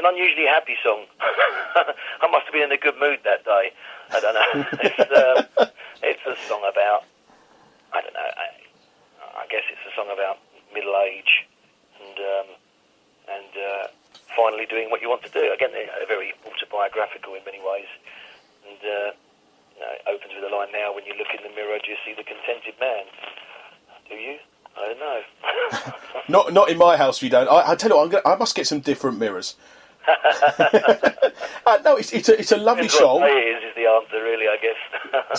unusually happy song. I must have been in a good mood that day. I don't know. It's a song about, I don't know, I guess it's a song about middle age and finally doing what you want to do. Again, very autobiographical in many ways. And it opens with a line, now when you look in the mirror, do you see the contented man? Do you? I don't know. Not in my house, you don't. I tell you what, I must get some different mirrors. No, it's a lovely song. What day it is the answer, really, I guess.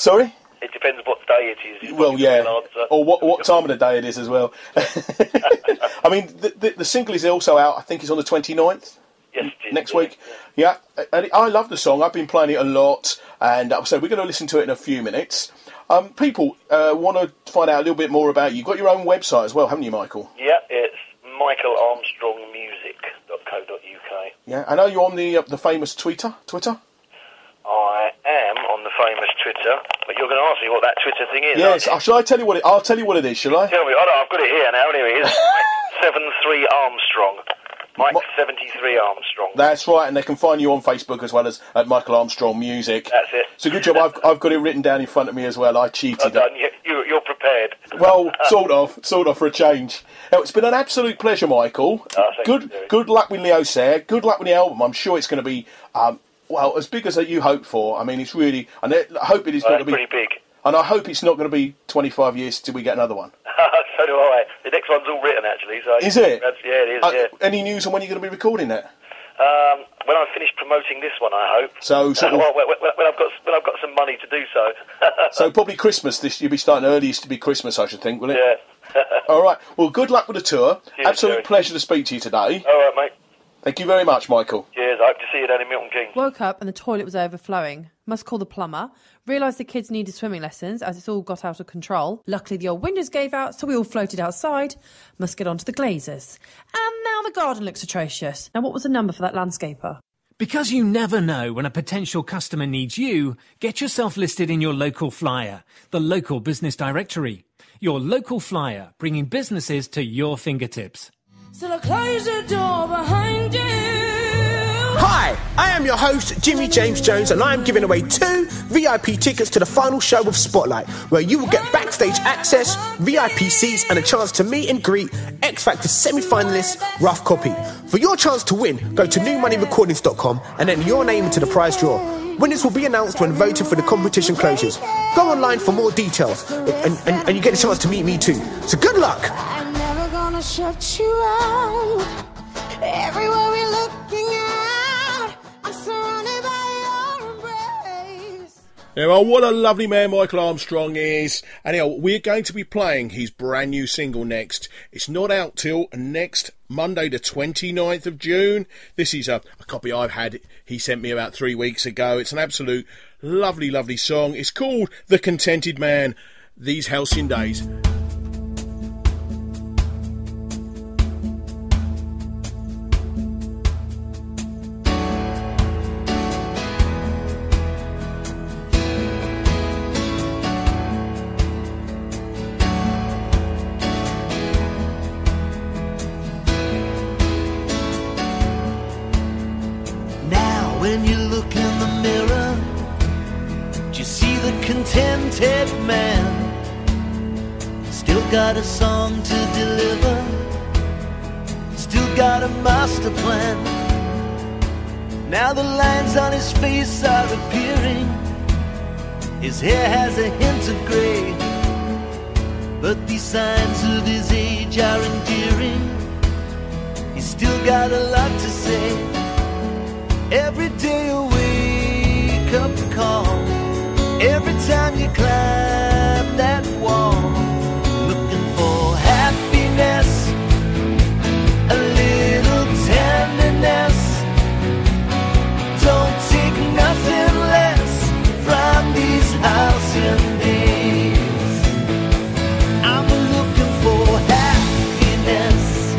Sorry? It depends what day it is. Well, yeah, or what time of the day it is as well. I mean, the single is also out, I think it's on the 29th. Yes, it is, next week. Yeah, and I love the song. I've been playing it a lot, and so we're going to listen to it in a few minutes. People want to find out a little bit more about you. You've got your own website as well, haven't you, Michael? Yeah, it's michaelarmstrongmusic.co.uk. Yeah, I know you're on the famous Twitter? I am on the famous Twitter, but you're going to ask me what that Twitter thing is. Yes, shall I tell you what I'll tell you what it is, shall I? Tell me. Oh, no, I've got it here now. Anyway, it's Mike73 Armstrong. Mike73 Armstrong. That's right, and they can find you on Facebook as well as at Michael Armstrong Music. That's it. So good job. I've got it written down in front of me as well. I cheated. Well done. You're prepared. Well, sort of for a change. Now, it's been an absolute pleasure, Michael. Good luck with Leo Sayre. Good luck with the album. I'm sure it's going to be as big as you hoped for. I mean, it's really, and I hope it is going to be pretty big. And I hope it's not going to be 25 years till we get another one. So do I. The next one's all written, actually. So is it? Yeah, it is, yeah. Any news on when you're going to be recording that? When I finish promoting this one, I hope. So sort of, when I've got some money to do so. So probably Christmas. You'll be starting earliest to be Christmas, I should think, will it? Yeah. All right. Well, good luck with the tour. Cheers, Absolute Terry. pleasure to speak to you today. All right, mate. Thank you very much, Michael. Cheers. I hope to see you down in Milton Keynes. Woke up and the toilet was overflowing. Must call the plumber. Realised the kids needed swimming lessons as it's all got out of control. Luckily the old windows gave out, so we all floated outside. Must get on to the glazers. And now the garden looks atrocious. Now what was the number for that landscaper? Because you never know when a potential customer needs you, get yourself listed in your local flyer, the local business directory. Your local flyer, bringing businesses to your fingertips. So close the door behind you. Hi, I am your host, Jimmy James Jones, and I am giving away 2 VIP tickets to the final show of Spotlight, where you will get backstage access, VIP seats, and a chance to meet and greet X Factor semi-finalist Rough Copy. For your chance to win, go to newmoneyrecordings.com and enter your name into the prize draw. Winners will be announced when voting for the competition closes. Go online for more details, and you get a chance to meet me too. So good luck! I'm never gonna shut you out. Everywhere we're looking out, I'm surrounded by your embrace. Yeah, well, what a lovely man Michael Armstrong is. Anyhow, we're going to be playing his brand new single next. It's not out till next Monday, the 29th of June. This is a copy I've had. He sent me about 3 weeks ago. It's an absolute lovely, lovely song. It's called The Contented Man, These Halcyon Days. When you look in the mirror, do you see the contented man? Still got a song to deliver, still got a master plan. Now the lines on his face are appearing, his hair has a hint of grey, but these signs of his age are endearing. He's still got a lot to say. Every day you wake up calm, every time you climb that wall, looking for happiness, a little tenderness. Don't take nothing less from these halcyon days. I'm looking for happiness,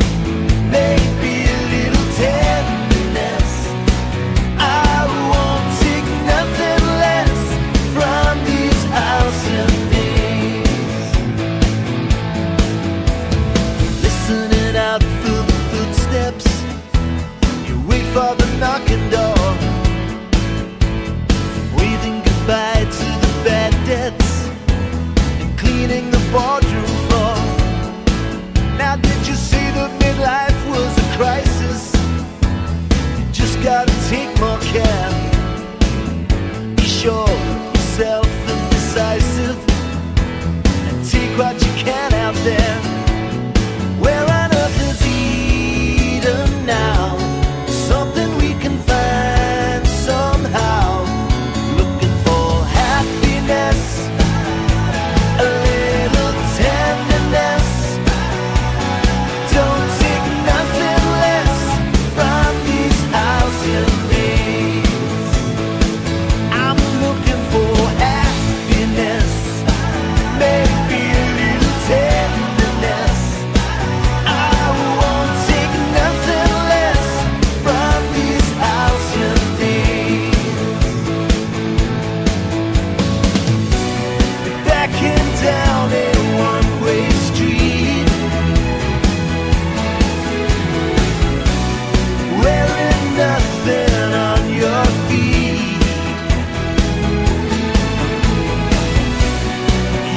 maybe a little tenderness. Halcyon days. for the knocking door, waving goodbye to the bad debts, and cleaning the boardroom floor. Now did you see that midlife was a crisis? You just gotta take more care. Be sure of yourself and decisive, and take what you can out there. Where on earth is Eden now? Something we can find somehow. Looking for happiness, a little tenderness. Don't take nothing less from these halcyon days. I'm looking for happiness, maybe a little tenderness. I won't take nothing less from these halcyon days. Backing down a one-way street, wearing nothing on your feet.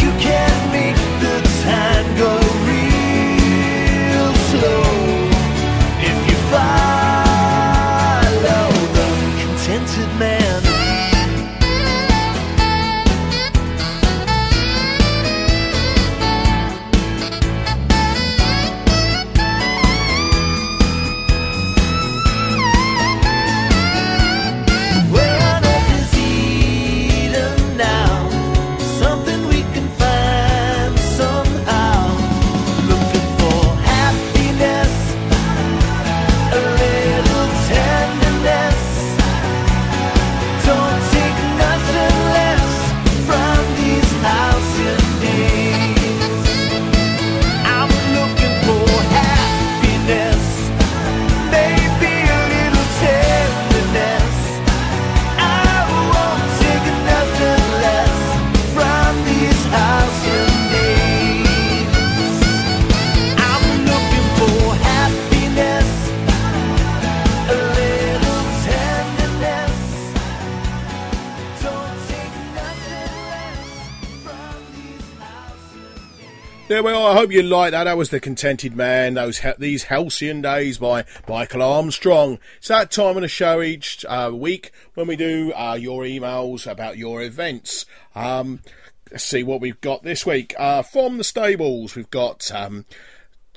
You can make the time go real slow if you follow the contented man. Where on earth is Eden now? Something we can find somehow. Looking for happiness, a little tenderness. Don't take nothing less from these halcyon days. I'm looking for happiness, maybe a little tenderness. I won't take nothing less from these halcyon days. I'm looking for happiness, a little tenderness. Don't take nothing less from these halcyon days. There we are. I hope you liked that. That was The Contented Man, these halcyon days by Michael Armstrong. It's that time of the show each week when we do your emails about your events. Let's see what we've got this week. From the stables, we've got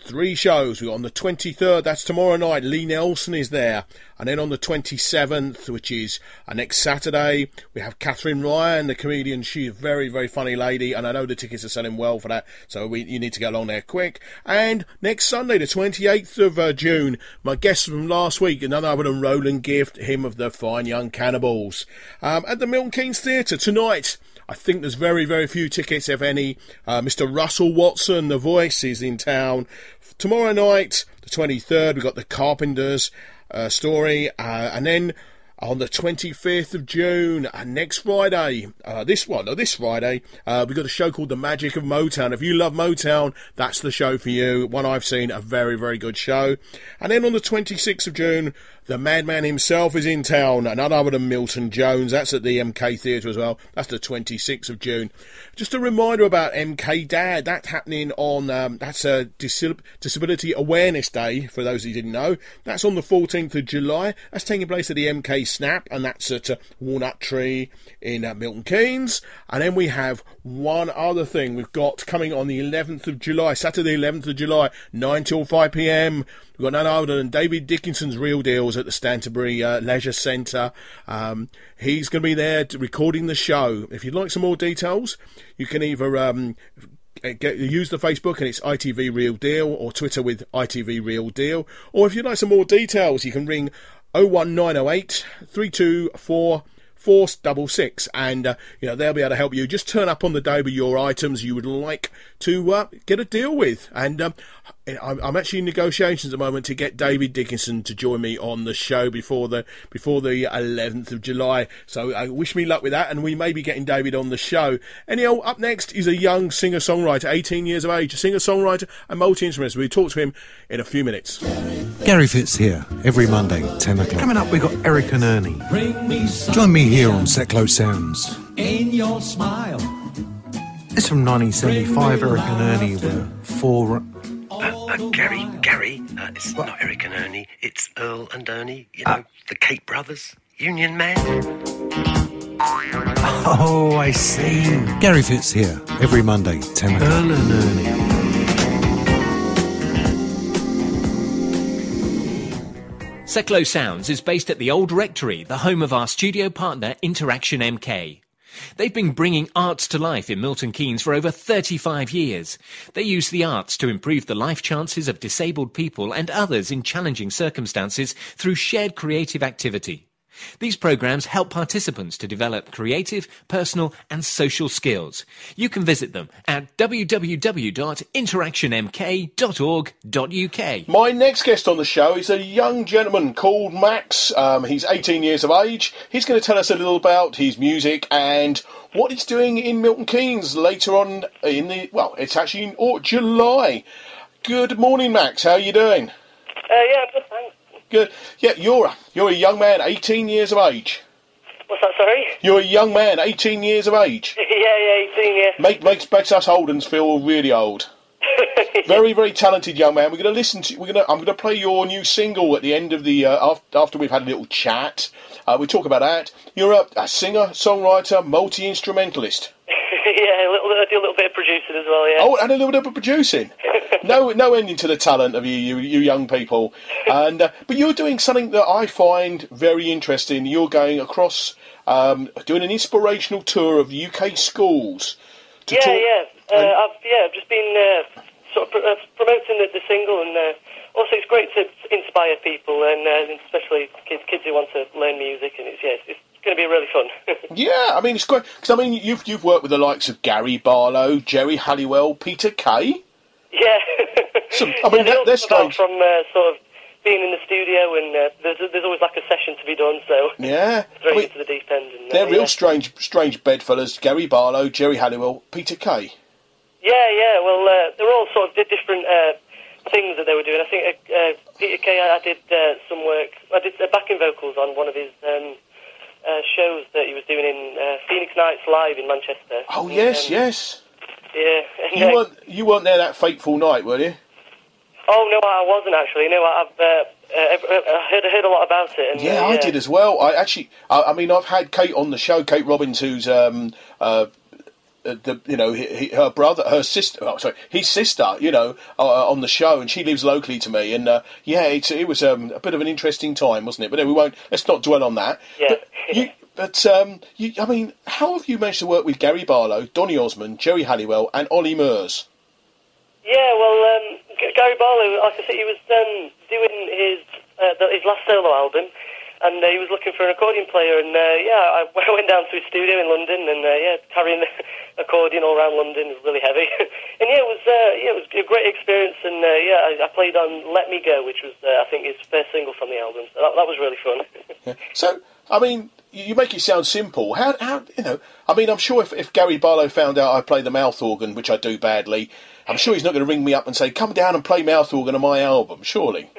3 shows. We've got on the 23rd, that's tomorrow night, Lee Nelson is there. And then on the 27th, which is next Saturday, we have Catherine Ryan, the comedian. She's a very, very funny lady, and I know the tickets are selling well for that, so you need to get along there quick. And next Sunday, the 28th of June, my guest from last week, none other than Roland Gift, him of the Fine Young Cannibals. At the Milton Keynes Theatre tonight, I think there's very, very few tickets, if any. Mr. Russell Watson, the voice, is in town. Tomorrow night, the 23rd, we've got the Carpenters story. And then on the 25th of June, next Friday, this Friday, we've got a show called The Magic of Motown. If you love Motown, that's the show for you. One I've seen, a very, very good show. And then on the 26th of June, the madman himself is in town, none other than Milton Jones. That's at the MK Theatre as well. That's the 26th of June. Just a reminder about MK Dad. That's happening on, that's a Disability Awareness Day, for those who didn't know. That's on the 14th of July. That's taking place at the MK Snap, and that's at Walnut Tree in Milton Keynes. And then we have one other thing we've got coming on the 11th of July, Saturday 11th of July, 9 till 5 p.m. We've got none other than David Dickinson's Real Deals at the Stantonbury Leisure Centre. He's going to be there recording the show. If you'd like some more details, you can either use the Facebook and it's ITV Real Deal, or Twitter with ITV Real Deal. Or if you'd like some more details, you can ring 01908 324 466, and they'll be able to help you. Just turn up on the day with your items you would like to get a deal with, and I'm actually in negotiations at the moment to get David Dickinson to join me on the show before the 11th of July. So wish me luck with that, and we may be getting David on the show. Anyhow, up next is a young singer-songwriter, 18 years of age, a singer-songwriter and multi-instrumentalist. We'll talk to him in a few minutes. Gary Fitz here, every Monday, 10 o'clock. Coming up, we've got Eric and Ernie. Join me here on Seclo Sounds. In your smile. It's from 1975, Eric and Ernie were four... Gary, it's not Eric and Ernie, it's Earl and Ernie, the Cape Brothers, Union Man. Oh, I see. Gary Fitz here, every Monday, 10 o'clock. Earl and Ernie. Seclo Sounds is based at the Old Rectory, the home of our studio partner Interaction MK. They've been bringing arts to life in Milton Keynes for over 35 years. They use the arts to improve the life chances of disabled people and others in challenging circumstances through shared creative activity. These programs help participants to develop creative, personal and social skills. You can visit them at www.interactionmk.org.uk. My next guest on the show is a young gentleman called Max. He's 18 years of age. He's going to tell us a little about his music and what he's doing in Milton Keynes later on it's actually in July. Good morning, Max. How are you doing? Yeah, good, thanks. Good. Yeah, you're a young man, 18 years of age. What's that, sorry? You're a young man, 18 years of age. yeah, 18, yeah. Makes us Holdens feel really old. Very, very talented young man. We're going to listen to. I'm going to play your new single at the end of the after we've had a little chat. We talk about that. You're a singer, songwriter, multi-instrumentalist. Yeah, I do a little bit of producing as well. Yeah. Oh, and a little bit of producing. No ending to the talent of you young people. And but you're doing something that I find very interesting. You're going across, doing an inspirational tour of UK schools. I've just been sort of promoting the single, and also it's great to inspire people, and especially kids who want to learn music, and it's going to be really fun. Yeah, I mean, it's great, because I mean, you've worked with the likes of Gary Barlow, Jerry Halliwell, Peter Kay. Yeah. So, I mean, they're strange. From sort of being in the studio, and there's always like a session to be done, so yeah, straight into the deep end. And, they're real strange bedfellas. Gary Barlow, Jerry Halliwell, Peter Kay. Yeah. Well, they're all sort of different things that they were doing. I think Peter Kay, I did some work. I did backing vocals on one of his shows that he was doing in Phoenix Nights Live in Manchester. Oh yes. Yeah. You weren't there that fateful night, were you? Oh no, I wasn't actually. No, I've heard a lot about it. And, yeah, I did as well. I've had Kate on the show, Kate Robbins, who's her brother, his sister, on the show, and she lives locally to me, and it was a bit of an interesting time, wasn't it? But no, let's not dwell on that. Yeah. I mean, how have you managed to work with Gary Barlow, Donny Osmond, Jerry Halliwell, and Ollie Murs? Yeah, well, Gary Barlow, like I said, he was doing his last solo album, and he was looking for an accordion player, and I went down to his studio in London, and carrying the accordion all around London was really heavy, and it was a great experience, and I played on "Let Me Go," which was I think his first single from the album, so that was really fun. Yeah. So, I mean, you make it sound simple. How I mean, I'm sure if Gary Barlow found out I play the mouth organ, which I do badly, I'm sure he's not going to ring me up and say, "Come down and play mouth organ on my album," surely.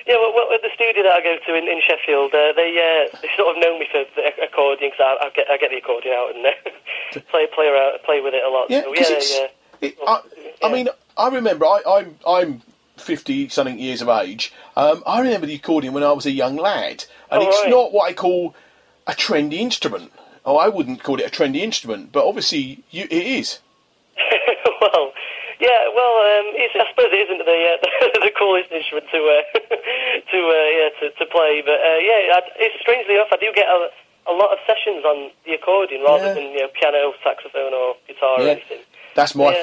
Well, at the studio that I go to in Sheffield, they sort of know me for the accordion, because I get the accordion out and play with it a lot. Yeah, so, I mean, I remember I'm 50-something years of age. I remember the accordion when I was a young lad, and it's not what I call a trendy instrument. Oh, I wouldn't call it a trendy instrument, but obviously it is. Well. Yeah, I suppose it isn't the coolest instrument to play, but it's strangely enough I do get a lot of sessions on the accordion rather than piano, saxophone, or guitar or anything. That's my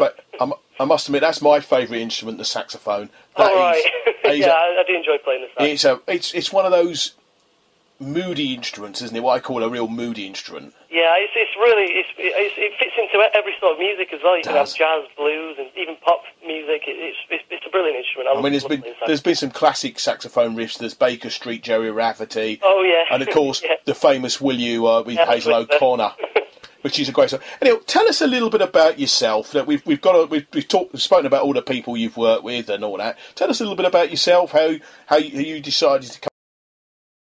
I must admit that's my favourite instrument, the saxophone. I do enjoy playing the sax. It's one of those moody instrument, isn't it? What I call a real moody instrument. Yeah, it's really it fits into every sort of music as well. You can have jazz, blues, and even pop music. It's a brilliant instrument. I mean, there's been some classic saxophone riffs. There's Baker Street, Jerry Rafferty. Oh yeah, and of course the famous "Will You" with Hazel O'Connor. Which is a great song. Anyway, tell us a little bit about yourself. That we've spoken about all the people you've worked with and all that. Tell us a little bit about yourself. How you decided to come